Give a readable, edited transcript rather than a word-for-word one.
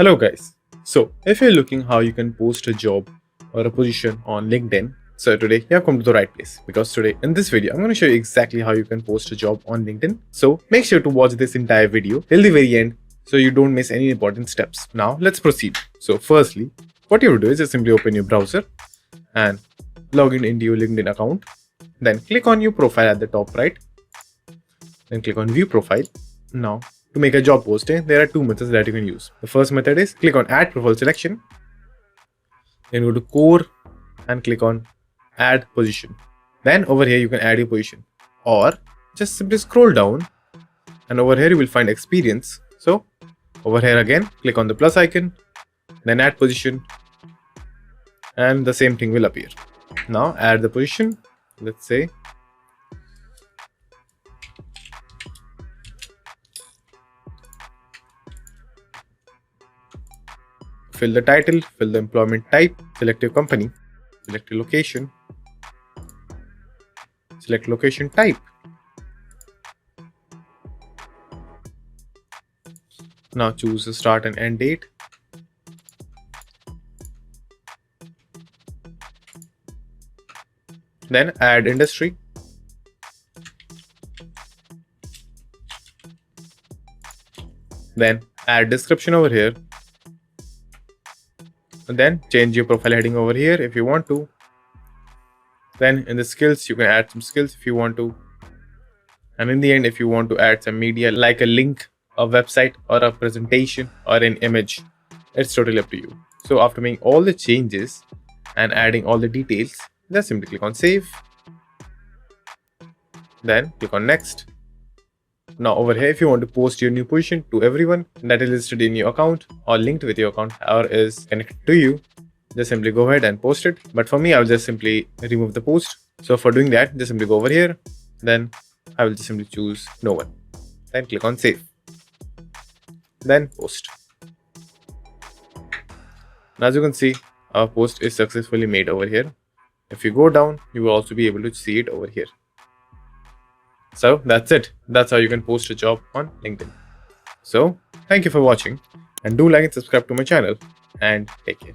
Hello guys. So if you're looking how you can post a job or a position on LinkedIn, so today you have come to the right place, because today in this video I'm going to show you exactly how you can post a job on LinkedIn. So make sure to watch this entire video till the very end so you don't miss any important steps. Now let's proceed. So firstly, what you will do is just simply open your browser and log in into your LinkedIn account. Then click on your profile at the top right. Then click on view profile. Now to make a job posting, there are two methods that you can use. The first method is click on add profile selection. Then go to core and click on add position. Then over here you can add your position, or just simply scroll down and over here you will find experience. So over here again click on the plus icon, then add position, and the same thing will appear. Now add the position. Let's say fill the title, fill the employment type, select your company, select your location, select location type. Now choose the start and end date. Then add industry. Then add description over here. And then change your profile heading over here if you want to. Then in the skills you can add some skills if you want to. And in the end, if you want to add some media like a link, a website, or a presentation, or an image, it's totally up to you. So after making all the changes and adding all the details, just simply click on save. Then click on next. Now over here, if you want to post your new position to everyone that is listed in your account or linked with your account or is connected to you, just simply go ahead and post it. But for me, I'll just simply remove the post. So for doing that, just simply go over here. Then I will just simply choose no one. Then click on save. Then post. Now as you can see, our post is successfully made over here. If you go down, you will also be able to see it over here. So that's it. That's how you can post a job on LinkedIn. So thank you for watching, and do like and subscribe to my channel, and take care.